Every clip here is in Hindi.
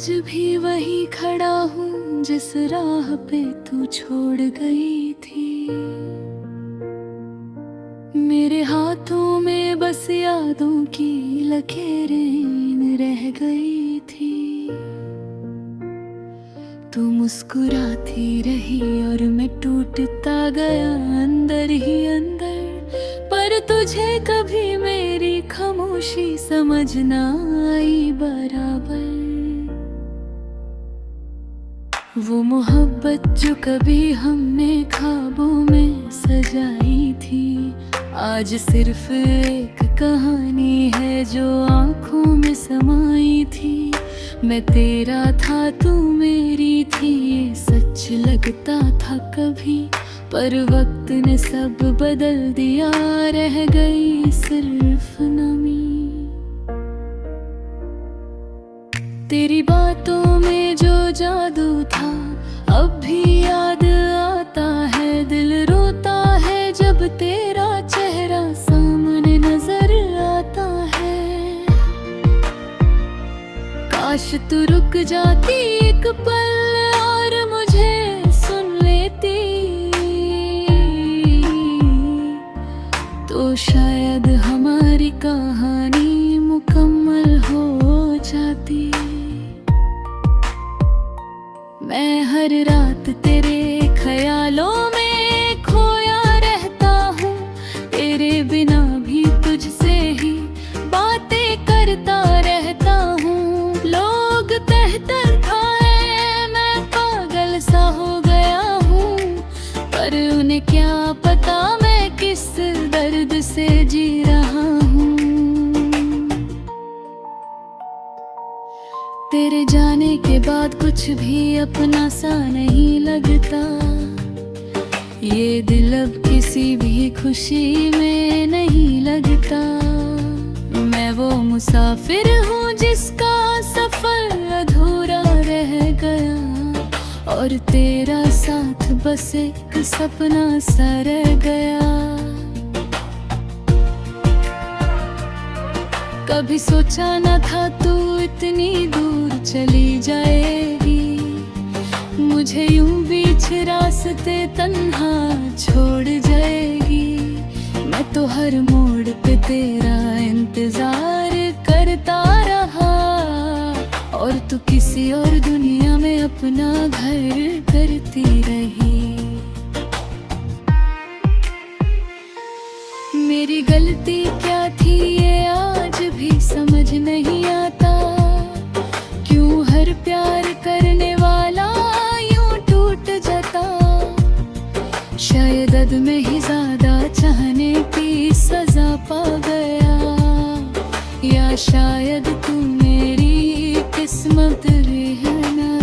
आज भी वही खड़ा हूँ जिस राह पे तू छोड़ गई थी। मेरे हाथों में बस यादों की लकीरें रह गई थी। तू मुस्कुराती रही और मैं टूटता गया अंदर ही अंदर, पर तुझे कभी मेरी खामोशी समझ ना आई बराबर। वो मोहब्बत जो कभी हमने ख्वाबों में सजाई थी, आज सिर्फ एक कहानी है जो आंखों में समाई थी। मैं तेरा था तू मेरी थी, ये सच लगता था कभी, पर वक्त ने सब बदल दिया, रह गई सिर्फ नमी। तेरी बातों में जो जादू था अब भी याद आता है। दिल रोता है जब तेरा चेहरा सामने नजर आता है। काश तू रुक जाती एक पल और मुझे सुन लेती, तो शायद हमारी कहानी मुकम्मल हो जाती। मैं हर रात तेरे ख्यालों में खोया रहता हूँ, तेरे बिना भी तुझसे ही बातें करता रहता हूँ। लोग कहता है मैं पागल सा हो गया हूँ, पर उन्हें क्या पता मैं किस दर्द से जी रहा हूँ। तेरे जाने के बाद कुछ भी अपना सा नहीं लगता, ये दिल अब किसी भी खुशी में नहीं लगता। मैं वो मुसाफिर हूँ जिसका सफर अधूरा रह गया, और तेरा साथ बस एक सपना सा रह गया। कभी सोचा न था तू इतनी दूर चली जाएगी, मुझे यूं बीच रास्ते तन्हा छोड़ जाएगी। मैं तो हर मोड़ पे तेरा इंतजार करता रहा, और तू किसी और दुनिया में अपना घर करती रही। मेरी गलती क्या थी ये आज भी समझ नहीं आता, क्यों हर प्यार करने वाला यूं टूट जाता। शायद हद में ही ज्यादा चाहने की सजा पा गया, या शायद तू मेरी किस्मत रहना।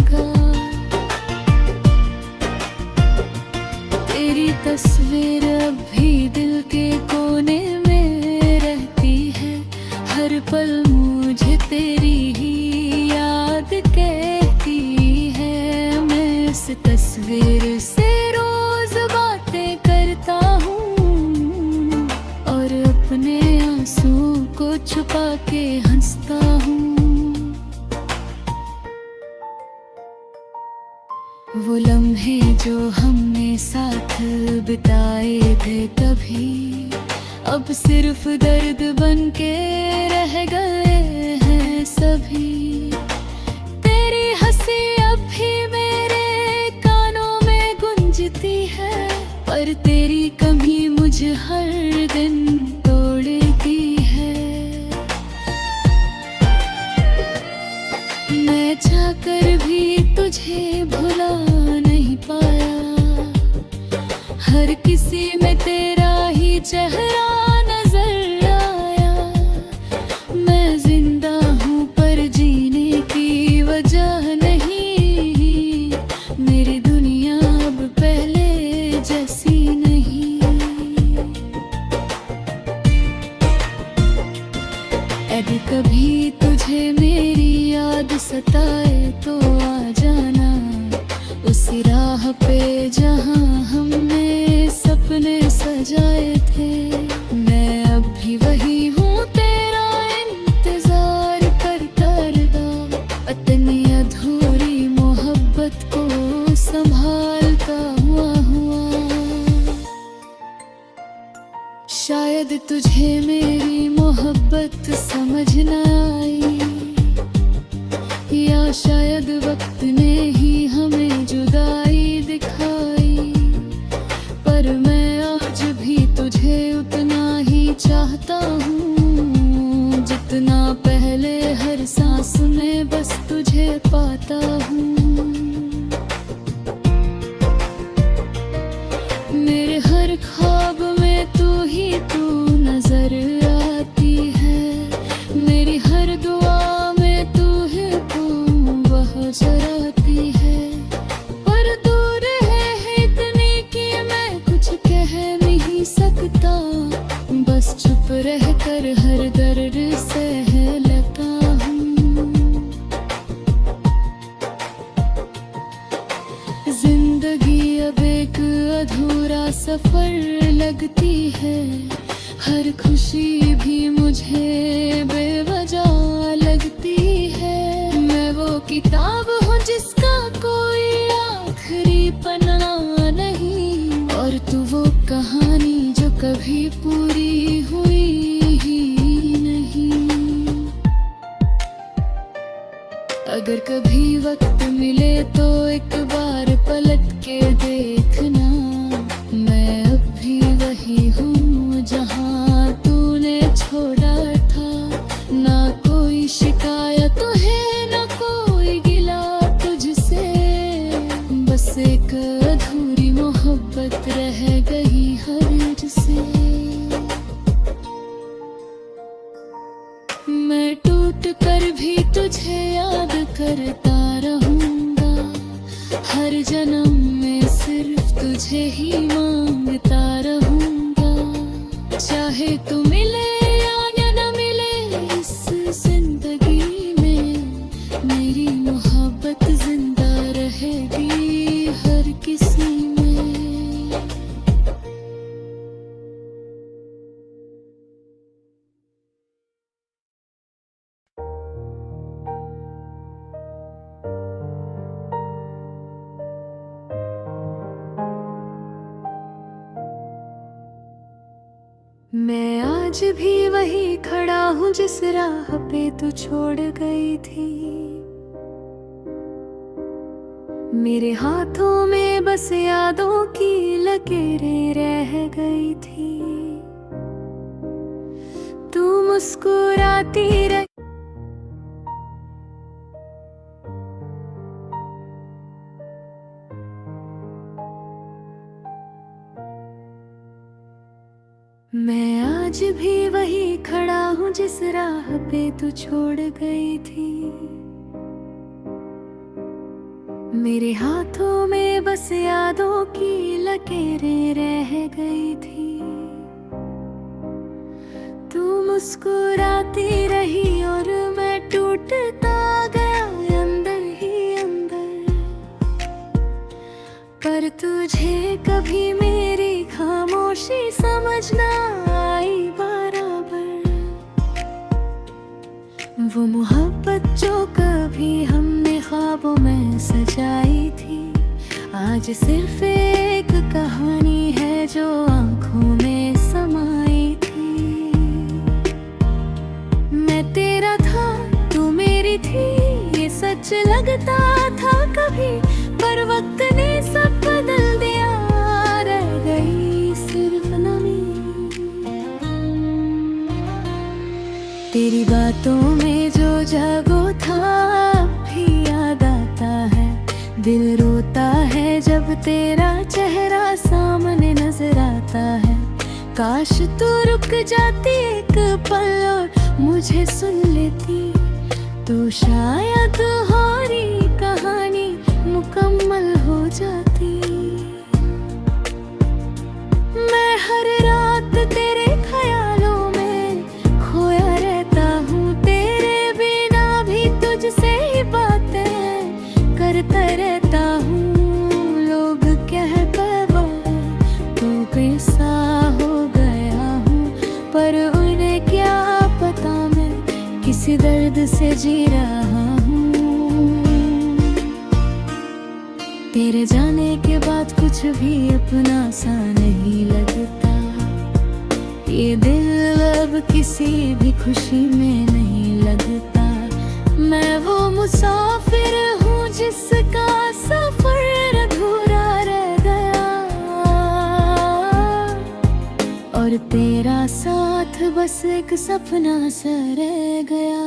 तेरी तस्वीर अब भी दिल के कोने में रहती है, हर पल मुझे तेरी ही याद कहती है। मैं इस तस्वीर से रोज बातें करता हूँ, और अपने आंसू को छुपा के हंसता हूँ। वो लम्हे जो हमने साथ बिताए थे कभी, अब सिर्फ दर्द बन के रह गए हैं सभी। तेरी हंसी अब भी मेरे कानों में गूंजती है, पर तेरी कमी मुझे हर दिन तोड़ती है। मैं चाहकर भी तुझे भुला नहीं पाया, हर किसी में तेरा ही चेहरा नजर आया। मैं जिंदा हूँ पर जीने की वजह नहीं, मेरी दुनिया अब पहले जैसी नहीं। यदि कभी तुझे मेरी याद सताए तो आ जाना, उसी राह पे जहाँ हमने सपने सजाए थे। मैं अब भी वही हूँ तेरा इंतजार करता रहा, इतनी तुझे मेरी मोहब्बत समझ न आई, या शायद वक्त ने ही हमें जुदाई दिखाई। पर मैं आज भी तुझे उतना ही चाहता हूँ जितना पहले हर सांस में बस तुझे पाता हूँ। मेरे हर ख्वाब में तू ही तू नजर आती है, मेरी हर दुआ में तू ही तू बहराती है। पर दूर है इतनी कि मैं कुछ कह नहीं सकता, बस चुप रह कर हर दर्द सह लेता हूँ। जिंदगी अब एक अधूरा सफर लगती है, हर खुशी भी मुझे बेवजह लगती है। मैं वो किताब हूँ जिसका कोई आखिरी पन्ना नहीं, और तू वो कहानी जो कभी पूरी हुई ही नहीं। अगर कभी वक्त मिले तो एक बार पलट के देखना, मैं अब भी वही हूँ जहाँ तूने छोड़ा था। ना कोई शिकायत है ना कोई गिला तुझसे, बस एक अधूरी मोहब्बत रह गई हर से। मैं टूट कर भी तुझे याद करता रहूंगा, हर जन्म में सिर्फ तुझे ही मांगता रहूंगा। चाहे तू मिले या न मिले इस जिंदगी में, मेरी मोहब्बत जिंदा रहेगी हर किसी में। मैं आज भी वही खड़ा हूँ जिस राह पे तू छोड़ गई थी। मेरे हाथों में बस यादों की लकीरें रह गई थी। तू मुस्कुराती रही, मैं आज भी वही खड़ा हूँ जिस राह पे तू छोड़ गई थी। मेरे हाथों में बस यादों की लकीरें रह गई थी। तू मुस्कुराती रही और मैं टूटता गया अंदर ही अंदर। पर तुझे कभी मेरी खामोशी समझ ना आई बराबर। वो मोहब्बत जो कभी हमने ख्वाबों में सजाई थी, आज सिर्फ एक कहानी है जो आंखों में समाई थी। मैं तेरा था तू मेरी थी, ये सच लगता था कभी, पर वक्त ने सब बदल दिया, रह गई सिर्फ नमी। तेरी बातों में जो जागो था भी याद आता है। दिल रोता है जब तेरा चेहरा सामने नजर आता है। काश तू रुक जाती एक पल और मुझे सुन लेती, तो शायद हमारी कहानी मुकम्मल हो जाती। मैं हर रात तेरे ख्यालों में खोया रहता हूँ, तेरे बिना भी तुझसे ही बातें करता रहता हूँ। लोग कह पावा तू कैसा हो गया हूँ, पर उन्हें क्या पता मैं किसी दर्द से जी रहा हूँ। तेरे जाने के बाद कुछ भी अपना सा नहीं लगता। ये दिल अब किसी भी खुशी में नहीं लगता। मैं वो मुसाफिर हूँ जिसका सफर अधूरा रह गया, और तेरा साथ बस एक सपना सा रह गया।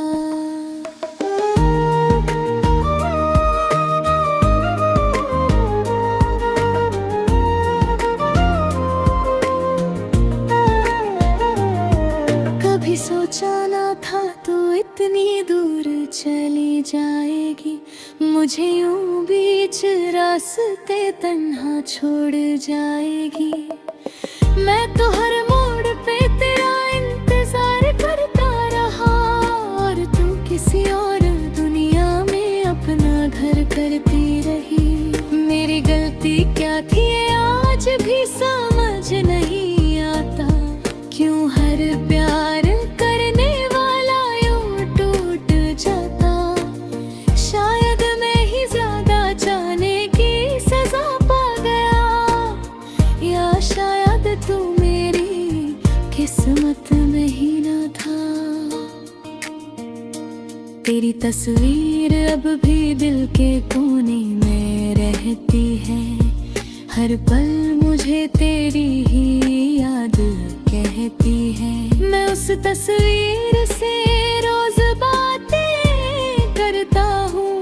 सोचा ना था तू इतनी दूर चली जाएगी, मुझे यूं बीच रास्ते तन्हा छोड़ जाएगी। मैं तो हर मोड़ पे तेरा इंतजार करता रहा, और तू किसी और दुनिया में अपना घर करती रही। मेरी गलती क्या थी आज भी समझ नहीं आता, क्यों हर प्यार करने वाला यूं टूट जाता। शायद मैं ही ज्यादा जाने की सजा पा गया, या शायद तू मेरी किस्मत में ही न था। तेरी तस्वीर अब भी दिल के कोने में रहती है, हर पल मुझे तेरी ही याद कहती है। मैं उस तस्वीर से रोज बातें करता हूँ,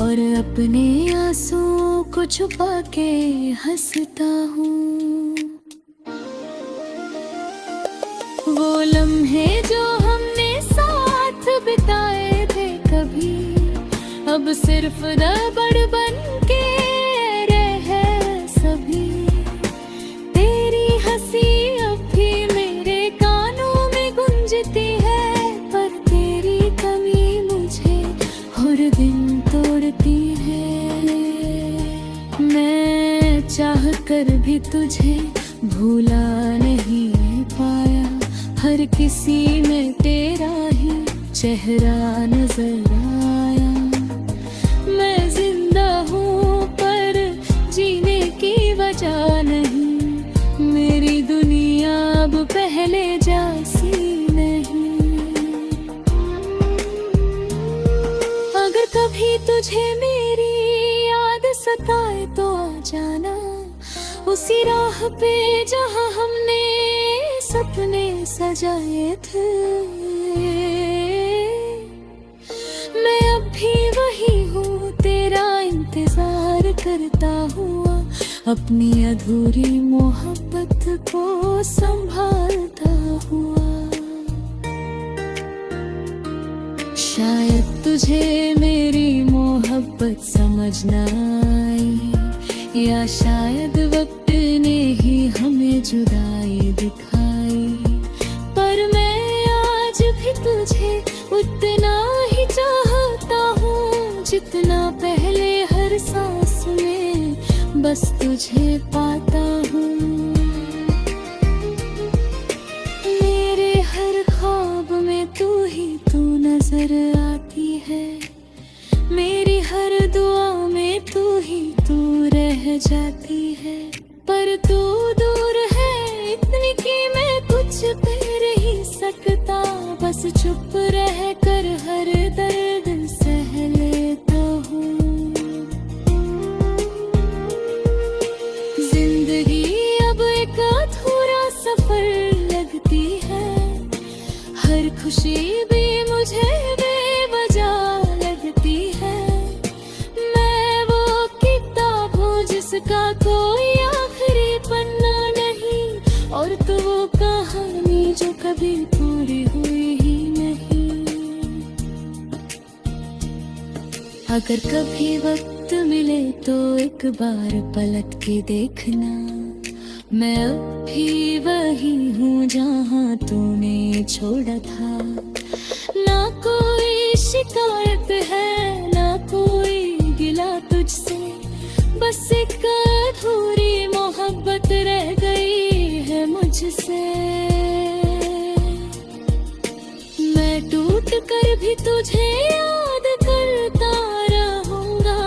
और अपने आंसुओं को छुपा के हंसता हूँ। वो लम्हे जो हमने साथ बिताए थे कभी, अब सिर्फ रबड़ बन के रह सभी। तेरी हंसी अब भी मेरे कानों में गूंजती है, पर तेरी कमी मुझे हर दिन तोड़ती है। मैं चाह कर भी तुझे भूला नहीं पाया, हर किसी में तेरा ही चेहरा नजर आया। मैं जिंदा हूँ पर जीने की वजह नहीं, मेरी दुनिया अब पहले जैसी नहीं। अगर कभी तुझे मेरी याद सताए तो आ जाना, उसी राह पे जहाँ हमने सपने सजाए थे। मैं अब भी वही हूँ, तेरा इंतजार करता हुआ, अपनी अधूरी मोहब्बत को संभालता हुआ। शायद तुझे मेरी मोहब्बत समझ न आई, या शायद वक्त ने ही हमें जुदाई दिखाई। पर मैं आज भी तुझे उतना ही चाहता हूँ, जितना पहले हर सांस में बस तुझे पाता हूँ। मेरे हर ख्वाब में तू ही तू नजर आती है, मेरी हर दुआ में तू ही तू रह जाती है। पर तू दूर है इतनी कि मैं कुछ कह नहीं सकता, बस चुप रह कर हर दर्द सह लेता हूँ। जिंदगी अब एक अधूरा सफर लगती है, हर खुशी भी मुझे बेवजह लगती है। मैं वो किताब हूँ जिसका कोई आखिरी पन्ना नहीं, और तो वो कहानी जो कभी पूरी हुई ही नहीं। अगर कभी वक्त मिले तो एक बार पलट के देखना, मैं अब भी वही हूँ जहाँ तूने छोड़ा था। ना कोई शिकायत है ना कोई गिला तुझसे, बस एक अधूरी मोहब्बत रह गई है मुझसे। मैं टूट कर भी तुझे याद करता रहूंगा,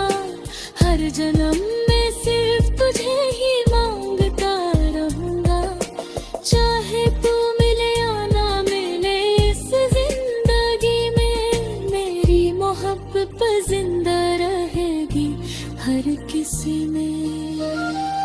हर जन्म में सिर्फ तुझे ही मांगता हर किसी में